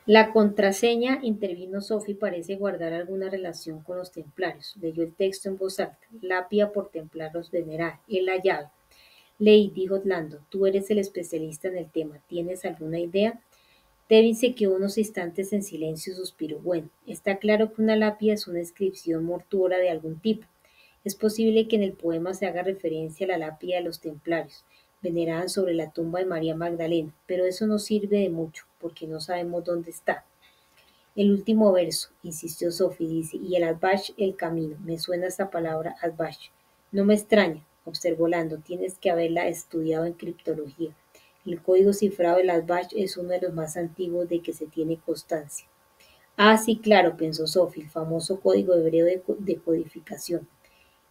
La contraseña, intervino Sophie, parece guardar alguna relación con los templarios. Leyó el texto en voz alta. Lápida por templarios venerar. Es la llave. Ley, dijo Lando, tú eres el especialista en el tema. ¿Tienes alguna idea? Tevin se quedó unos instantes en silencio y suspiró. Bueno, está claro que una lápida es una inscripción mortuoria de algún tipo. Es posible que en el poema se haga referencia a la lápida de los templarios, veneraban sobre la tumba de María Magdalena, pero eso no sirve de mucho, porque no sabemos dónde está. El último verso, insistió Sophie, dice, y el Adbash el camino. Me suena esta palabra Adbash. No me extraña, observó Lando, tienes que haberla estudiado en criptología. El código cifrado del Adbash es uno de los más antiguos de que se tiene constancia. Ah, sí, claro, pensó Sophie, el famoso código hebreo de codificación.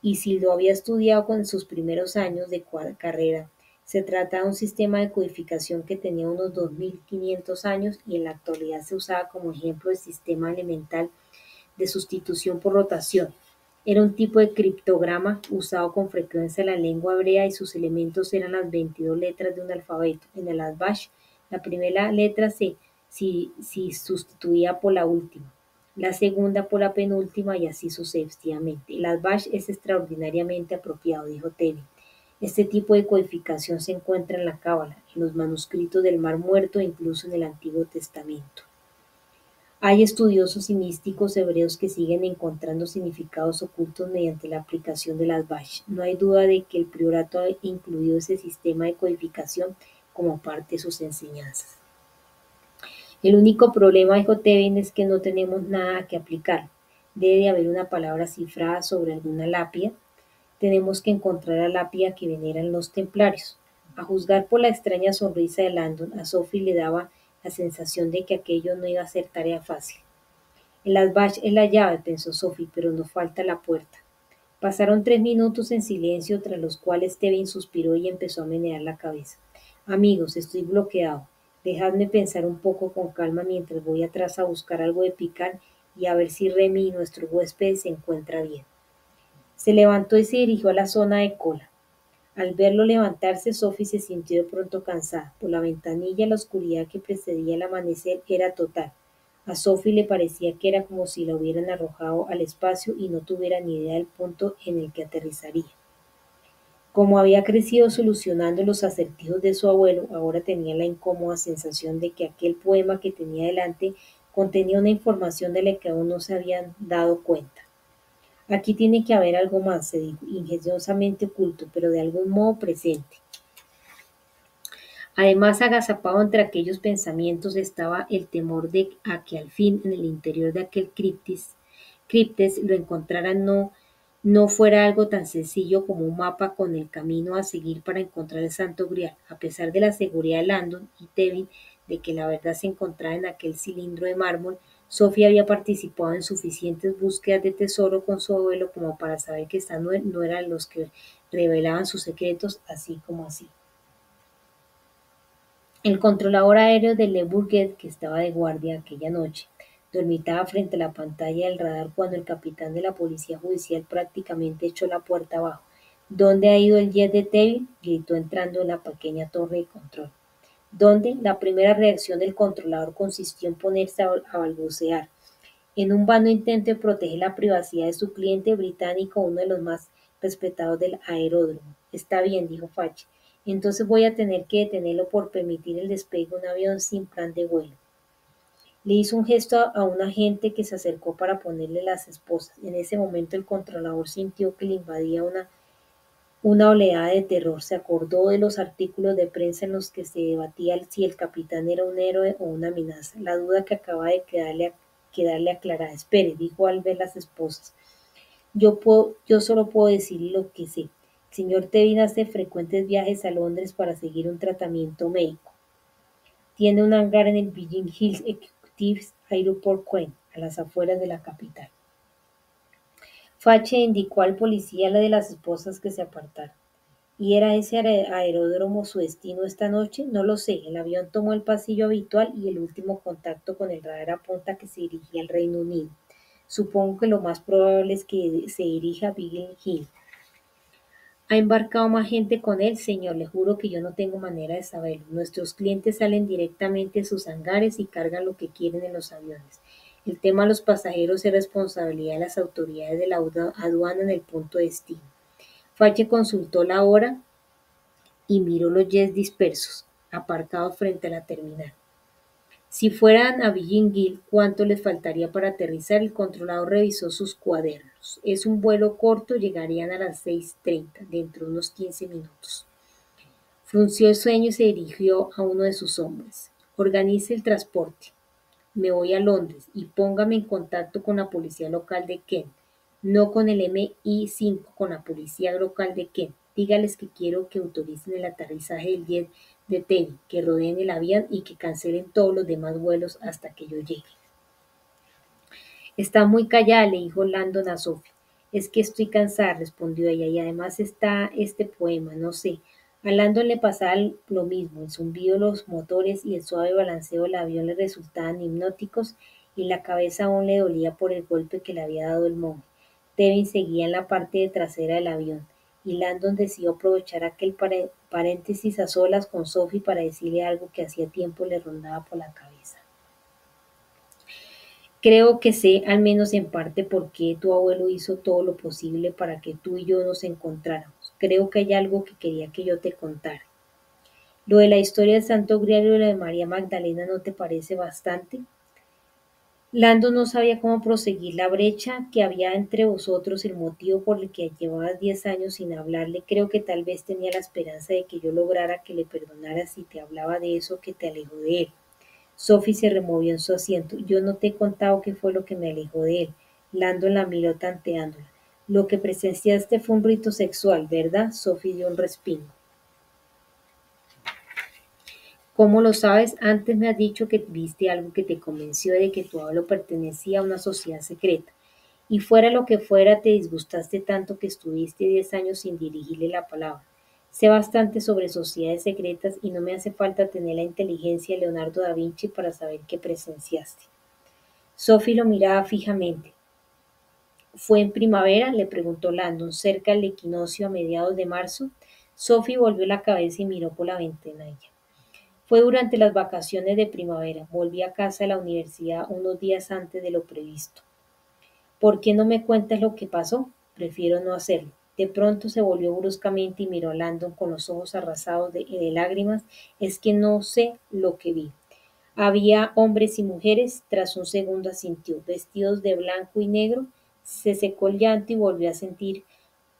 Y si lo había estudiado con sus primeros años de carrera, se trata de un sistema de codificación que tenía unos 2500 años y en la actualidad se usaba como ejemplo de sistema elemental de sustitución por rotación. Era un tipo de criptograma usado con frecuencia en la lengua hebrea y sus elementos eran las 22 letras de un alfabeto. En el Adbash, la primera letra se sustituía por la última, la segunda por la penúltima y así sucesivamente. El Adbash es extraordinariamente apropiado, dijo Tevin. Este tipo de codificación se encuentra en la Cábala, en los manuscritos del Mar Muerto e incluso en el Antiguo Testamento. Hay estudiosos y místicos hebreos que siguen encontrando significados ocultos mediante la aplicación de las Bash. No hay duda de que el priorato ha incluido ese sistema de codificación como parte de sus enseñanzas. El único problema, dijo Tevin, es que no tenemos nada que aplicar. Debe de haber una palabra cifrada sobre alguna lápida. Tenemos que encontrar la lápida que veneran los templarios. A juzgar por la extraña sonrisa de Landon, a Sophie le daba la sensación de que aquello no iba a ser tarea fácil. El Adbach es la llave, pensó Sophie, pero nos falta la puerta. Pasaron 3 minutos en silencio, tras los cuales Tevin suspiró y empezó a menear la cabeza. Amigos, estoy bloqueado. Dejadme pensar un poco con calma mientras voy atrás a buscar algo de picar y a ver si Remy y nuestro huésped se encuentra bien. Se levantó y se dirigió a la zona de cola. Al verlo levantarse, Sophie se sintió de pronto cansada. Por la ventanilla la oscuridad que precedía el amanecer era total. A Sophie le parecía que era como si la hubieran arrojado al espacio y no tuviera ni idea del punto en el que aterrizaría. Como había crecido solucionando los acertijos de su abuelo, ahora tenía la incómoda sensación de que aquel poema que tenía delante contenía una información de la que aún no se habían dado cuenta. Aquí tiene que haber algo más, se dijo, ingeniosamente oculto, pero de algún modo presente. Además, agazapado entre aquellos pensamientos estaba el temor de a que al fin, en el interior de aquel criptes lo encontraran no fuera algo tan sencillo como un mapa con el camino a seguir para encontrar el Santo Grial, a pesar de la seguridad de Landon y Tevin de que la verdad se encontraba en aquel cilindro de mármol. Sofía había participado en suficientes búsquedas de tesoro con su abuelo como para saber que esta no eran los que revelaban sus secretos así como así. El controlador aéreo de Le Bourget, que estaba de guardia aquella noche, dormitaba frente a la pantalla del radar cuando el capitán de la policía judicial prácticamente echó la puerta abajo. ¿Dónde ha ido el jet de Tevin? Gritó entrando en la pequeña torre de control. ¿Dónde? La primera reacción del controlador consistió en ponerse a balbucear. En un vano intento de proteger la privacidad de su cliente británico, uno de los más respetados del aeródromo. Está bien, dijo Fach. Entonces voy a tener que detenerlo por permitir el despegue de un avión sin plan de vuelo. Le hizo un gesto a un agente que se acercó para ponerle las esposas. En ese momento el controlador sintió que le invadía una oleada de terror. Se acordó de los artículos de prensa en los que se debatía si el capitán era un héroe o una amenaza. La duda que acaba de quedarle aclarada. Espere, dijo al ver las esposas. Yo solo puedo decirle lo que sé. El señor Tevin hace frecuentes viajes a Londres para seguir un tratamiento médico. Tiene un hangar en el Beijing Hills Executive Airport Queen, a las afueras de la capital. Fache indicó al policía la de las esposas que se apartara. ¿Y era ese aeródromo su destino esta noche? No lo sé. El avión tomó el pasillo habitual y el último contacto con el radar apunta que se dirigía al Reino Unido. Supongo que lo más probable es que se dirija a Biggin Hill. ¿Ha embarcado más gente con él? Señor, le juro que yo no tengo manera de saberlo. Nuestros clientes salen directamente de sus hangares y cargan lo que quieren en los aviones. El tema de los pasajeros es responsabilidad de las autoridades de la aduana en el punto de destino. Fache consultó la hora y miró los jets dispersos, aparcados frente a la terminal. Si fueran a Billing, ¿cuánto les faltaría para aterrizar? El controlador revisó sus cuadernos. Es un vuelo corto, llegarían a las 6:30, dentro de unos 15 minutos. Frunció el ceño y se dirigió a uno de sus hombres. Organice el transporte. Me voy a Londres y póngame en contacto con la policía local de Kent, no con el MI5, con la policía local de Kent. Dígales que quiero que autoricen el aterrizaje del jet de Temi, que rodeen el avión y que cancelen todos los demás vuelos hasta que yo llegue. Está muy callada, le dijo Landon a Sophie. Es que estoy cansada, respondió ella, y además está este poema, no sé. A Landon le pasaba lo mismo, el zumbido de los motores y el suave balanceo del avión le resultaban hipnóticos y la cabeza aún le dolía por el golpe que le había dado el monje. Tevin seguía en la parte trasera del avión, y Landon decidió aprovechar aquel paréntesis a solas con Sophie para decirle algo que hacía tiempo le rondaba por la cabeza. Creo que sé, al menos en parte, por qué tu abuelo hizo todo lo posible para que tú y yo nos encontráramos. Creo que hay algo que quería que yo te contara. Lo de la historia del Santo Grial y lo de María Magdalena, ¿no te parece bastante? Lando no sabía cómo proseguir la brecha que había entre vosotros, el motivo por el que llevabas 10 años sin hablarle. Creo que tal vez tenía la esperanza de que yo lograra que le perdonaras si te hablaba de eso que te alejó de él. Sophie se removió en su asiento. Yo no te he contado qué fue lo que me alejó de él. Landon la miró tanteándola. Lo que presenciaste fue un rito sexual, ¿verdad? Sophie dio un respingo. ¿Cómo lo sabes? Antes me has dicho que viste algo que te convenció de que tu abuelo pertenecía a una sociedad secreta. Y fuera lo que fuera, te disgustaste tanto que estuviste 10 años sin dirigirle la palabra. Sé bastante sobre sociedades secretas y no me hace falta tener la inteligencia de Leonardo da Vinci para saber qué presenciaste. Sophie lo miraba fijamente. ¿Fue en primavera?, le preguntó Landon, cerca del equinoccio a mediados de marzo. Sophie volvió la cabeza y miró por la ventanilla. Fue durante las vacaciones de primavera. Volví a casa de la universidad unos días antes de lo previsto. ¿Por qué no me cuentas lo que pasó? Prefiero no hacerlo. De pronto se volvió bruscamente y miró a Landon con los ojos arrasados de lágrimas. Es que no sé lo que vi. Había hombres y mujeres. Tras un segundo asintió, vestidos de blanco y negro. Se secó el llanto y volvió a sentir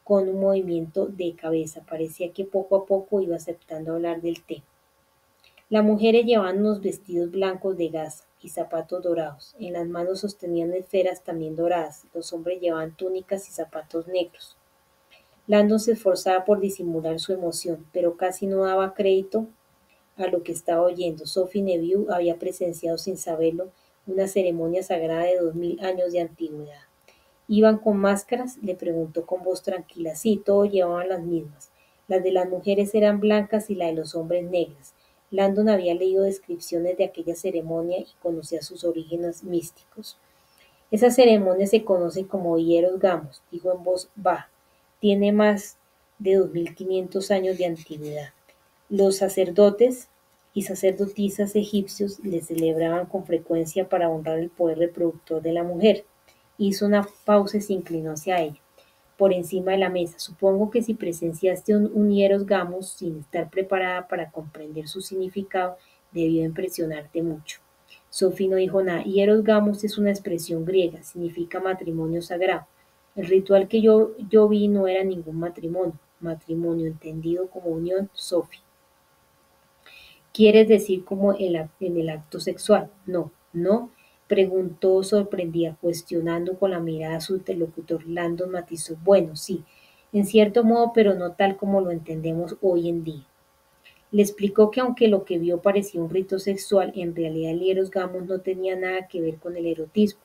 con un movimiento de cabeza. Parecía que poco a poco iba aceptando hablar del té. Las mujeres llevaban unos vestidos blancos de gasa y zapatos dorados. En las manos sostenían esferas también doradas. Los hombres llevaban túnicas y zapatos negros. Landon se esforzaba por disimular su emoción, pero casi no daba crédito a lo que estaba oyendo. Sophie Neville había presenciado sin saberlo una ceremonia sagrada de 2000 años de antigüedad. ¿Iban con máscaras?, le preguntó con voz tranquila. Sí, todos llevaban las mismas. Las de las mujeres eran blancas y las de los hombres negras. Landon había leído descripciones de aquella ceremonia y conocía sus orígenes místicos. Esa ceremonia se conoce como Hieros Gamos, dijo en voz baja. Tiene más de 2500 años de antigüedad. Los sacerdotes y sacerdotisas egipcios le celebraban con frecuencia para honrar el poder reproductor de la mujer. Hizo una pausa y se inclinó hacia ella, por encima de la mesa. Supongo que si presenciaste un hieros gamos sin estar preparada para comprender su significado, debió impresionarte mucho. Sophie no dijo nada. Hieros gamos es una expresión griega, significa matrimonio sagrado. El ritual que yo vi no era ningún matrimonio entendido como unión, Sophie. ¿Quieres decir como en el acto sexual? No, no, preguntó sorprendida, cuestionando con la mirada a su interlocutor. Landon matizó. Bueno, sí, en cierto modo, pero no tal como lo entendemos hoy en día. Le explicó que aunque lo que vio parecía un rito sexual, en realidad el hieros gamos no tenía nada que ver con el erotismo.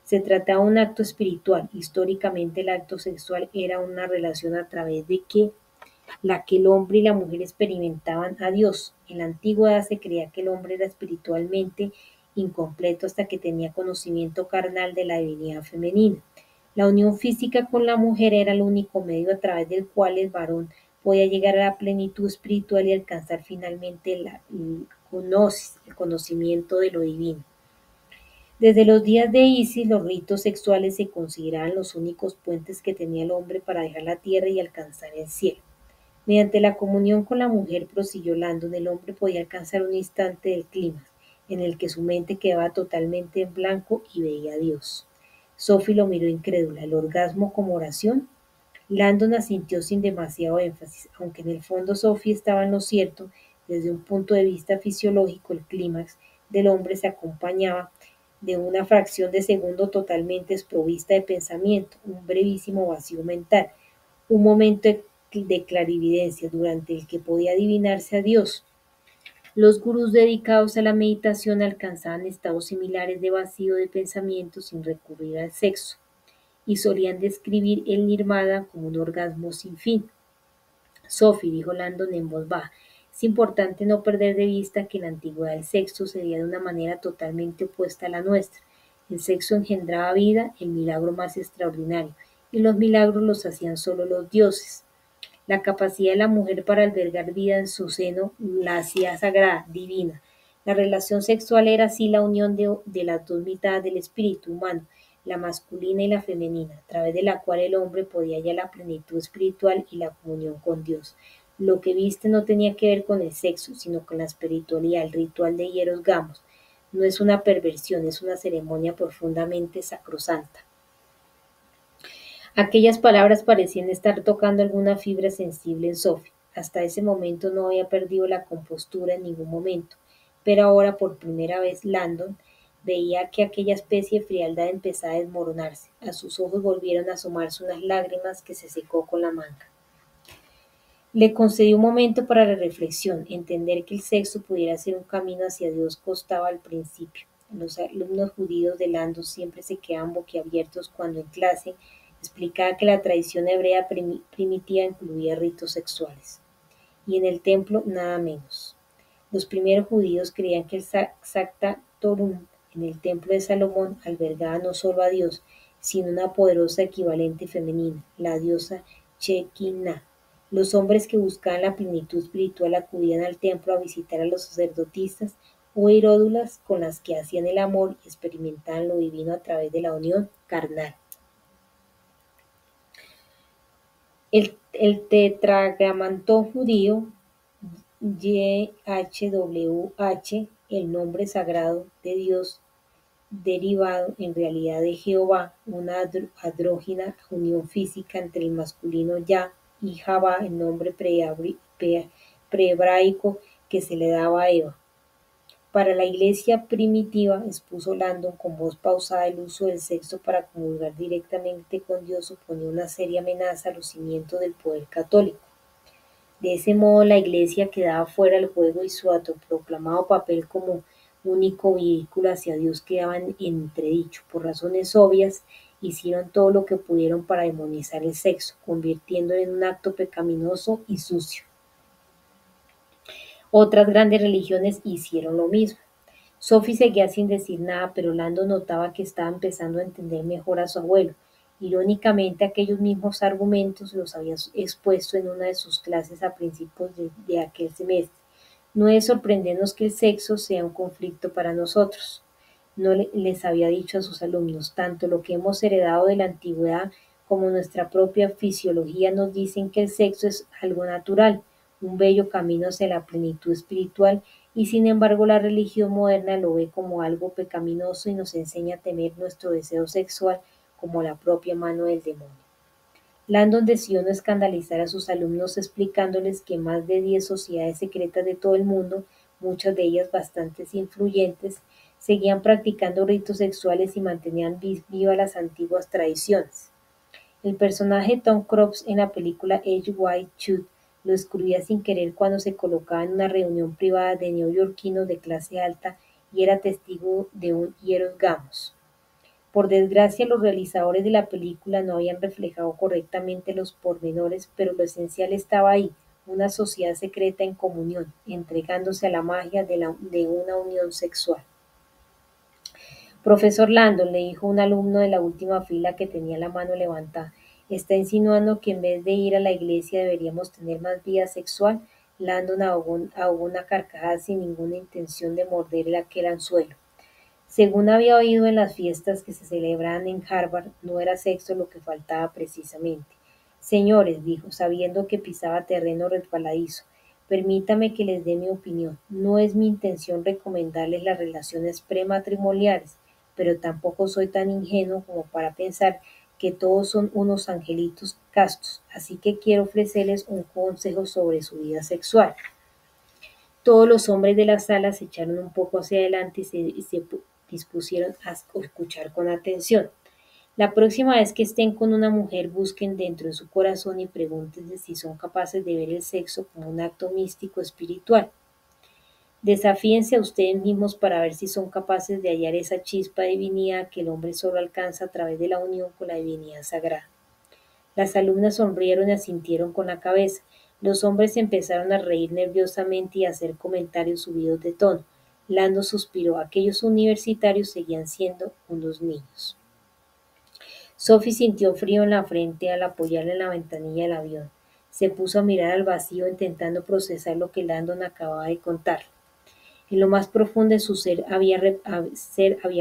Se trataba de un acto espiritual. Históricamente el acto sexual era una relación a través de la que el hombre y la mujer experimentaban a Dios. En la antigüedad se creía que el hombre era espiritualmente incompleto hasta que tenía conocimiento carnal de la divinidad femenina. La unión física con la mujer era el único medio a través del cual el varón podía llegar a la plenitud espiritual y alcanzar finalmente el conocimiento de lo divino. Desde los días de Isis, los ritos sexuales se consideraban los únicos puentes que tenía el hombre para dejar la tierra y alcanzar el cielo. Mediante la comunión con la mujer, prosiguió Landon, el hombre podía alcanzar un instante del clímax, en el que su mente quedaba totalmente en blanco y veía a Dios. Sophie lo miró incrédula. ¿El orgasmo como oración? Landon asintió sin demasiado énfasis, aunque en el fondo Sophie estaba en lo cierto. Desde un punto de vista fisiológico, el clímax del hombre se acompañaba de una fracción de segundo totalmente desprovista de pensamiento, un brevísimo vacío mental, un momento de clarividencia durante el que podía adivinarse a Dios. Los gurús dedicados a la meditación alcanzaban estados similares de vacío de pensamiento sin recurrir al sexo, y solían describir el nirvana como un orgasmo sin fin. Sophie, dijo Landon en voz baja, es importante no perder de vista que en la antigüedad el sexo se veía de una manera totalmente opuesta a la nuestra. El sexo engendraba vida, el milagro más extraordinario, y los milagros los hacían solo los dioses. La capacidad de la mujer para albergar vida en su seno la hacía sagrada, divina. La relación sexual era así la unión de las dos mitades del espíritu humano, la masculina y la femenina, a través de la cual el hombre podía hallar la plenitud espiritual y la comunión con Dios. Lo que viste no tenía que ver con el sexo, sino con la espiritualidad, el ritual de hieros gamos. No es una perversión, es una ceremonia profundamente sacrosanta. Aquellas palabras parecían estar tocando alguna fibra sensible en Sophie. Hasta ese momento no había perdido la compostura en ningún momento, pero ahora por primera vez Landon veía que aquella especie de frialdad empezaba a desmoronarse. A sus ojos volvieron a asomarse unas lágrimas que se secó con la manga. Le concedió un momento para la reflexión. Entender que el sexo pudiera ser un camino hacia Dios costaba al principio. Los alumnos judíos de Landon siempre se quedaban boquiabiertos cuando en clase explicaba que la tradición hebrea primitiva incluía ritos sexuales. Y en el templo nada menos. Los primeros judíos creían que el Sacta Torum en el templo de Salomón albergaba no solo a Dios, sino una poderosa equivalente femenina, la diosa Shekinah. Los hombres que buscaban la plenitud espiritual acudían al templo a visitar a los sacerdotisas o hieródulas con las que hacían el amor y experimentaban lo divino a través de la unión carnal. El tetragramatón judío YHWH, el nombre sagrado de Dios, derivado en realidad de Jehová, una andrógina unión física entre el masculino Yah y Javá, el nombre prehebraico que se le daba a Eva. Para la iglesia primitiva, expuso Landon con voz pausada, el uso del sexo para comulgar directamente con Dios suponía una seria amenaza a los cimientos del poder católico. De ese modo, la Iglesia quedaba fuera del juego y su autoproclamado papel como único vehículo hacia Dios quedaba en entredicho. Por razones obvias, hicieron todo lo que pudieron para demonizar el sexo, convirtiéndolo en un acto pecaminoso y sucio. Otras grandes religiones hicieron lo mismo. Sophie seguía sin decir nada, pero Landon notaba que estaba empezando a entender mejor a su abuelo. Irónicamente, aquellos mismos argumentos los había expuesto en una de sus clases a principios de aquel semestre. No es sorprendernos que el sexo sea un conflicto para nosotros. No les había dicho a sus alumnos, tanto lo que hemos heredado de la antigüedad como nuestra propia fisiología nos dicen que el sexo es algo natural, un bello camino hacia la plenitud espiritual, y sin embargo la religión moderna lo ve como algo pecaminoso y nos enseña a temer nuestro deseo sexual como la propia mano del demonio. Landon decidió no escandalizar a sus alumnos explicándoles que más de 10 sociedades secretas de todo el mundo, muchas de ellas bastante influyentes, seguían practicando ritos sexuales y mantenían vivas las antiguas tradiciones. El personaje Tom Cruise en la película Edge White Shoot lo descubría sin querer cuando se colocaba en una reunión privada de neoyorquinos de clase alta y era testigo de un hieros gamos. Por desgracia, los realizadores de la película no habían reflejado correctamente los pormenores, pero lo esencial estaba ahí, una sociedad secreta en comunión, entregándose a la magia de una unión sexual. Profesor Landon, le dijo un alumno de la última fila que tenía la mano levantada, ¿está insinuando que en vez de ir a la iglesia deberíamos tener más vida sexual? Landon ahogó una carcajada sin ninguna intención de morder aquel anzuelo. Según había oído en las fiestas que se celebraban en Harvard, no era sexo lo que faltaba precisamente. Señores, dijo, sabiendo que pisaba terreno resbaladizo, permítame que les dé mi opinión. No es mi intención recomendarles las relaciones prematrimoniales, pero tampoco soy tan ingenuo como para pensar que todos son unos angelitos castos, así que quiero ofrecerles un consejo sobre su vida sexual. Todos los hombres de la sala se echaron un poco hacia adelante y se dispusieron a escuchar con atención. La próxima vez que estén con una mujer, busquen dentro de su corazón y pregúntense si son capaces de ver el sexo como un acto místico espiritual. Desafíense a ustedes mismos para ver si son capaces de hallar esa chispa de divinidad que el hombre solo alcanza a través de la unión con la divinidad sagrada. Las alumnas sonrieron y asintieron con la cabeza. Los hombres empezaron a reír nerviosamente y a hacer comentarios subidos de tono. Lando suspiró. Aquellos universitarios seguían siendo unos niños. Sophie sintió frío en la frente al apoyarla en la ventanilla del avión. Se puso a mirar al vacío intentando procesar lo que Landon acababa de contar. En lo más profundo de su ser había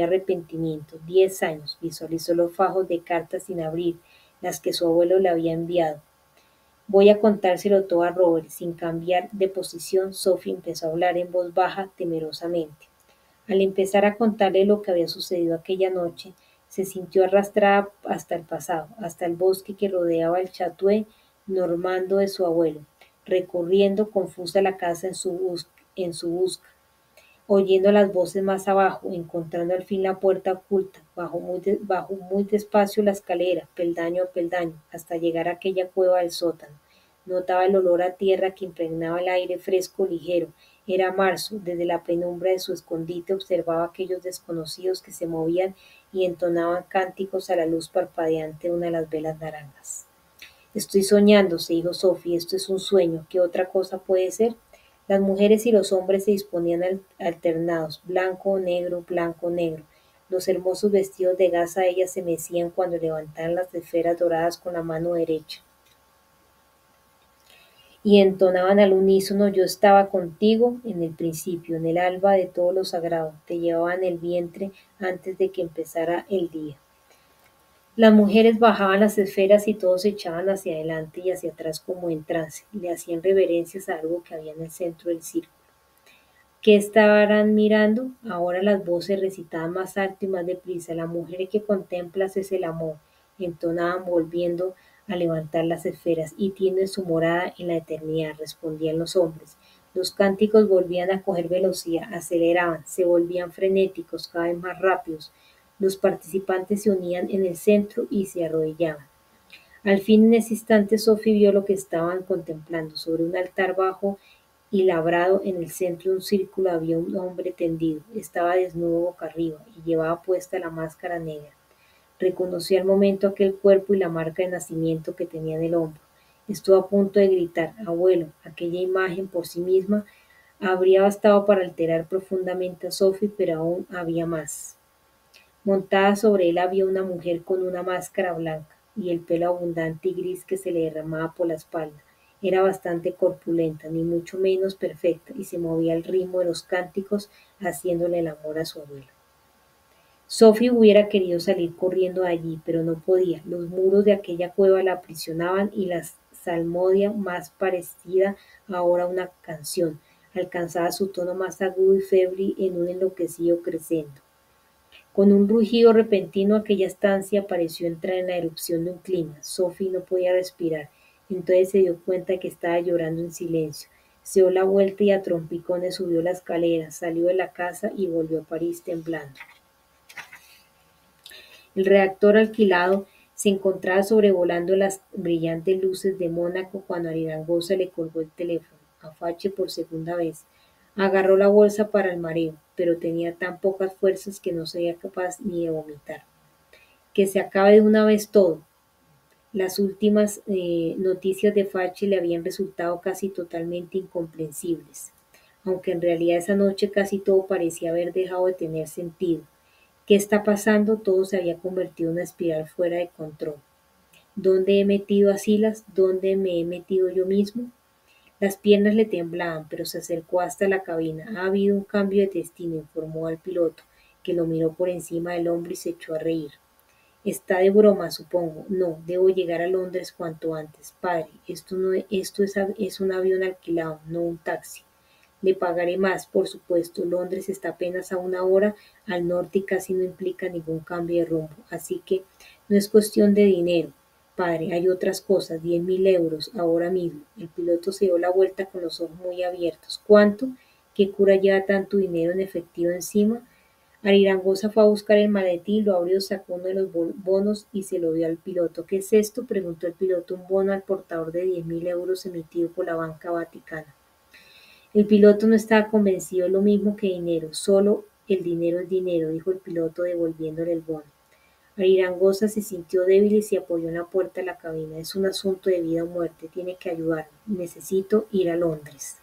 arrepentimiento. 10 años. Visualizó los fajos de cartas sin abrir, las que su abuelo le había enviado. Voy a contárselo todo a Robert. Sin cambiar de posición, Sophie empezó a hablar en voz baja, temerosamente. Al empezar a contarle lo que había sucedido aquella noche, se sintió arrastrada hasta el pasado, hasta el bosque que rodeaba el chateau normando de su abuelo, recorriendo confusa la casa en su busca, oyendo las voces más abajo, encontrando al fin la puerta oculta, bajó muy despacio la escalera, peldaño a peldaño, hasta llegar a aquella cueva del sótano. Notaba el olor a tierra que impregnaba el aire fresco ligero. Era marzo. Desde la penumbra de su escondite observaba a aquellos desconocidos que se movían y entonaban cánticos a la luz parpadeante de una de las velas naranjas. Estoy soñando, se dijo Sophie, esto es un sueño. ¿Qué otra cosa puede ser? Las mujeres y los hombres se disponían alternados, blanco o negro, blanco o negro. Los hermosos vestidos de gasa de ellas se mecían cuando levantaban las esferas doradas con la mano derecha y entonaban al unísono: yo estaba contigo en el principio, en el alba de todo lo sagrado, te llevaba en el vientre antes de que empezara el día. Las mujeres bajaban las esferas y todos se echaban hacia adelante y hacia atrás como en trance, le hacían reverencias a algo que había en el centro del círculo. ¿Qué estarán mirando? Ahora las voces recitaban más alto y más deprisa. La mujer que contemplas es el amor, entonaban volviendo a levantar las esferas, y tiene su morada en la eternidad, respondían los hombres. Los cánticos volvían a coger velocidad, aceleraban, se volvían frenéticos, cada vez más rápidos. Los participantes se unían en el centro y se arrodillaban. Al fin, en ese instante, Sophie vio lo que estaban contemplando. Sobre un altar bajo y labrado en el centro de un círculo había un hombre tendido. Estaba desnudo boca arriba y llevaba puesta la máscara negra. Reconoció al momento aquel cuerpo y la marca de nacimiento que tenía en el hombro. Estuvo a punto de gritar: abuelo. Aquella imagen por sí misma habría bastado para alterar profundamente a Sophie, pero aún había más. Montada sobre él había una mujer con una máscara blanca y el pelo abundante y gris que se le derramaba por la espalda. Era bastante corpulenta, ni mucho menos perfecta, y se movía al ritmo de los cánticos, haciéndole el amor a su abuelo. Sophie hubiera querido salir corriendo de allí, pero no podía. Los muros de aquella cueva la aprisionaban y la salmodia, más parecida ahora a una canción, alcanzaba su tono más agudo y febril en un enloquecido crescendo. Con un rugido repentino aquella estancia pareció entrar en la erupción de un clima. Sophie no podía respirar. Entonces se dio cuenta de que estaba llorando en silencio. Se dio la vuelta y a trompicones subió la escalera, salió de la casa y volvió a París temblando. El reactor alquilado se encontraba sobrevolando las brillantes luces de Mónaco cuando Arangosa le colgó el teléfono. Afache por segunda vez. Agarró la bolsa para el mareo, pero tenía tan pocas fuerzas que no sería capaz ni de vomitar. Que se acabe de una vez todo. Las últimas noticias de Fache le habían resultado casi totalmente incomprensibles, aunque en realidad esa noche casi todo parecía haber dejado de tener sentido. ¿Qué está pasando? Todo se había convertido en una espiral fuera de control. ¿Dónde he metido a Silas? ¿Dónde me he metido yo mismo? Las piernas le temblaban, pero se acercó hasta la cabina. Ha habido un cambio de destino, informó al piloto, que lo miró por encima del hombro y se echó a reír. Está de broma, supongo. No, debo llegar a Londres cuanto antes. Padre, esto es un avión alquilado, no un taxi. Le pagaré más, por supuesto. Londres está apenas a 1 hora al norte y casi no implica ningún cambio de rumbo. Así que no es cuestión de dinero. Padre, hay otras cosas. 10.000 euros, ahora mismo. El piloto se dio la vuelta con los ojos muy abiertos. ¿Cuánto? ¿Qué cura lleva tanto dinero en efectivo encima? Arirangosa fue a buscar el maletín, lo abrió, sacó uno de los bonos y se lo dio al piloto. ¿Qué es esto? Preguntó el piloto. Un bono al portador de 10.000 euros emitido por la banca vaticana. El piloto no estaba convencido, lo mismo que dinero. Solo el dinero es dinero, dijo el piloto devolviéndole el bono. Arirangosa se sintió débil y se apoyó en la puerta de la cabina. Es un asunto de vida o muerte. Tiene que ayudarme. Necesito ir a Londres.